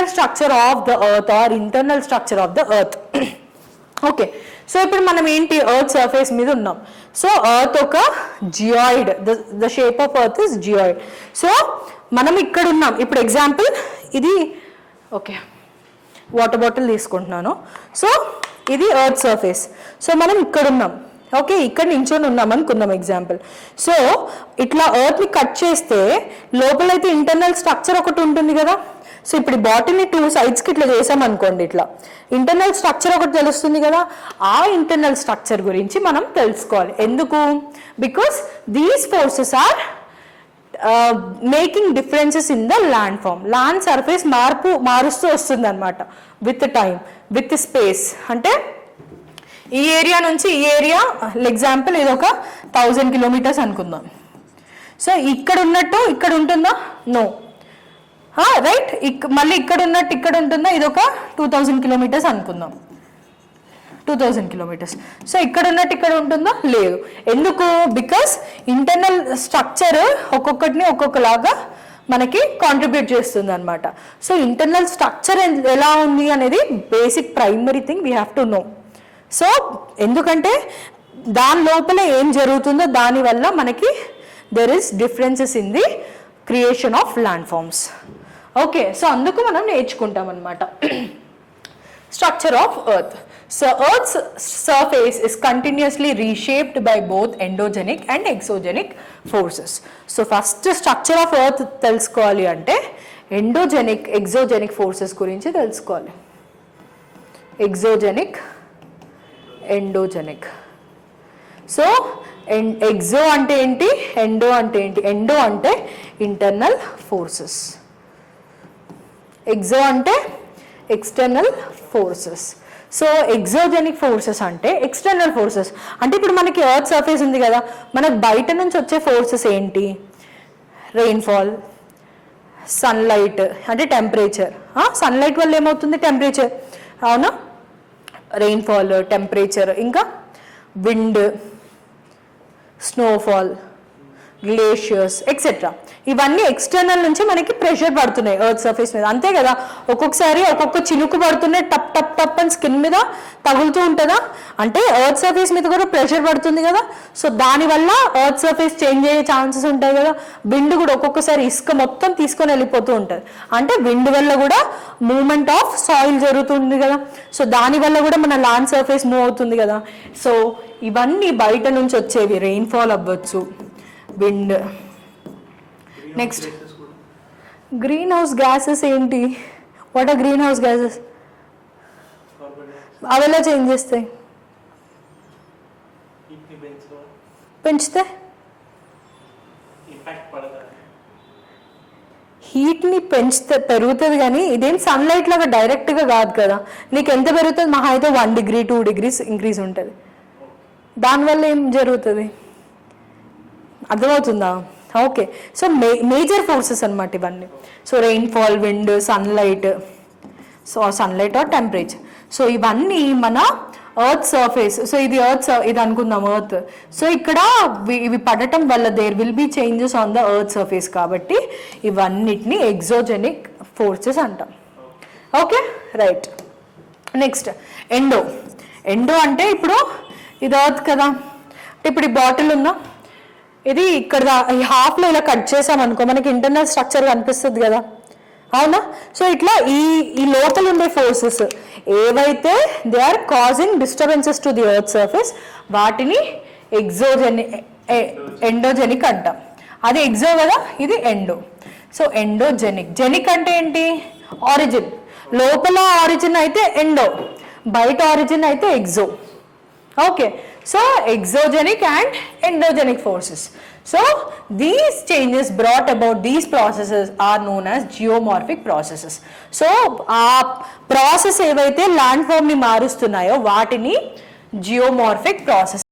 external structure of the earth or internal structure of the earth. Okay, so ఇప్పుడు మనం ఏంటి earth surface మీద ఉన్నాం. సో ఎర్త్ ఒక geoid, the shape of earth is geoid. So మనం ఇక్కడ ఉన్నాం. ఇప్పుడు ఎగ్జాంపుల్ ఇది, ఓకే వాటర్ బాటిల్ తీసుకుంటున్నాను. సో ఇది ఎర్త్ సర్ఫేస్. సో మనం ఇక్కడ ఉన్నాం. ఓకే, ఇక్కడ నించొని ఉన్నాం అనుకుందాం ఎగ్జాంపుల్. సో ఇట్లా ఎర్త్ని కట్ చేస్తే లోపలైతే ఇంటర్నల్ స్ట్రక్చర్ ఒకటి ఉంటుంది కదా. సో ఇప్పుడు బాటిల్ని 2 సైడ్స్కి ఇట్లా చేసామనుకోండి, ఇట్లా ఇంటర్నల్ స్ట్రక్చర్ ఒకటి తెలుస్తుంది కదా. ఆ ఇంటర్నల్ స్ట్రక్చర్ గురించి మనం తెలుసుకోవాలి. ఎందుకు? Because these forces are making differences in the land form. Land surface మారుస్తూ వస్తుంది అనమాట విత్ టైం, విత్ స్పేస్. అంటే ఈ ఏరియా నుంచి ఈ ఏరియా, ఎగ్జాంపుల్ ఇది ఒక 1000 కిలోమీటర్స్ అనుకుందాం. సో ఇక్కడ ఉన్నట్టు ఇక్కడ ఉంటుందా? No, right. మళ్ళీ ఇక్కడ ఉన్నట్టు ఇక్కడ ఉంటుందా? ఇది ఒక 2000 కిలోమీటర్స్ అనుకుందాం, 2000 కిలోమీటర్స్. సో ఇక్కడ ఉన్నట్టు ఇక్కడ ఉంటుందా? లేదు. ఎందుకు? బికాస్ ఇంటర్నల్ స్ట్రక్చర్ ఒక్కొక్కటిని ఒక్కొక్కలాగా మనకి కాంట్రిబ్యూట్ చేస్తుంది అనమాట. సో ఇంటర్నల్ స్ట్రక్చర్ ఎలా ఉంది అనేది basic primary thing we have to know. So ఎందుకంటే దాని లోపల ఏం జరుగుతుందో దానివల్ల మనకి there is differences in the creation of land forms. Okay, so అందుకు మనం నేర్చుకుంటాం అనమాట. Structure of earth. So earth's surface is continuously reshaped by both endogenic and exogenic forces. So first structure of earth తెలుసుకోవాలి అంటే endogenic, ఎక్సోజెనిక్ forces గురించి తెలుసుకోవాలి. ఎక్సోజెనిక్, endogenic. So exo అంటే ఏంటి, ఎండో అంటే ఏంటి? ఎండో అంటే ఇంటర్నల్ ఫోర్సెస్, ఎక్సో అంటే ఎక్స్టర్నల్ ఫోర్సెస్. సో ఎక్సోజెనిక్ ఫోర్సెస్ అంటే ఎక్స్టర్నల్ ఫోర్సెస్. అంటే ఇప్పుడు మనకి ఎర్త్ సర్ఫేస్ ఉంది కదా, మనకు బయట నుంచి వచ్చే ఫోర్సెస్ ఏంటి? రెయిన్ఫాల్, సన్లైట్ అంటే టెంపరేచర్. సన్లైట్ వల్ల ఏమవుతుంది? టెంపరేచర్, అవునా? రెయిన్ఫాల్, టెంపరేచర్, ఇంకా విండ్, స్నోఫాల్, గ్లేషియర్స్ ఎక్సెట్రా. ఇవన్నీ ఎక్స్టర్నల్ నుంచి మనకి ప్రెషర్ పడుతున్నాయి ఎర్త్ సర్ఫేస్ మీద, అంతే కదా. ఒక్కొక్కసారి ఒక్కొక్క చినుకు పడుతున్నాయి, టప్ టప్ టప్ అని స్కిన్ మీద తగులుతూ ఉంటుందా? అంటే ఎర్త్ సర్ఫేస్ మీద కూడా ప్రెషర్ పడుతుంది కదా. సో దానివల్ల ఎర్త్ సర్ఫేస్ చేంజ్ అయ్యే ఛాన్సెస్ ఉంటాయి కదా. విండ్ కూడా ఒక్కొక్కసారి ఇసుక మొత్తం తీసుకొని వెళ్ళిపోతూ ఉంటుంది. అంటే విండ్ వల్ల కూడా మూవ్మెంట్ ఆఫ్ సాయిల్ జరుగుతుంది కదా. సో దానివల్ల కూడా మన ల్యాండ్ సర్ఫేస్ మూవ్ అవుతుంది కదా. సో ఇవన్నీ బయట నుంచి వచ్చేవి. రెయిన్ఫాల్ అవ్వచ్చు, wind. Next green house gases ఏంటి? What are green house gases? అవి ఎలా చేంజ్ చేస్తాయి? పెంచితే హీట్ని పెరుగుతుంది, కానీ ఇదేం సన్లైట్ లాగా డైరెక్ట్గా కాదు కదా. నీకు ఎంత పెరుగుతుంది? మహా అయితే 1 degree 2 degrees ఇంక్రీజ్ ఉంటుంది. దానివల్ల ఏం జరుగుతుంది? అర్థమవుతుందా? ఓకే, సో మేజర్ ఫోర్సెస్ అనమాట ఇవన్నీ. So rainfall, wind, sunlight, so sunlight or temperature. So ఇవన్నీ మన ఎర్త్ సర్ఫేస్. సో ఇది ఎర్త్, ఇది అనుకుందాం ఎర్త్. సో ఇక్కడ ఇవి పడటం వల్ల there will be changes on the earth surface. కాబట్టి ఇవన్నిటిని ఎక్సోజెనిక్ ఫోర్సెస్ అంటాం. Okay, right. Next endo. Endo అంటే ఇప్పుడు ఇది ఎర్త్ కదా. ఇప్పుడు ఈ బాటిల్ ఉందా, ఇది ఇక్కడ ఈ హాఫ్లో ఇలా కట్ చేసామనుకో మనకి ఇంటర్నల్ స్ట్రక్చర్ కనిపిస్తుంది కదా, అవునా. సో ఇట్లా ఈ లోపల ఉండే ఫోర్సెస్ ఏవైతే they are causing disturbances to the earth surface, వాటిని ఎండోజెనిక్ అంటాం. అది ఎక్సో కదా, ఇది ఎండో. So endogenic. జెనిక్ అంటే ఏంటి? ఆరిజిన్. లోపల ఆరిజిన్ అయితే ఎండో, బయట ఆరిజిన్ అయితే exo. Okay, so exogenic and endogenic forces. So these changes brought about these processes are known as geomorphic processes. So ఆ ప్రాసెస్ ఏవైతే ల్యాండ్ ఫామ్ ని మారుస్తున్నాయో వాటిని జియోమార్ఫిక్ ప్రాసెస్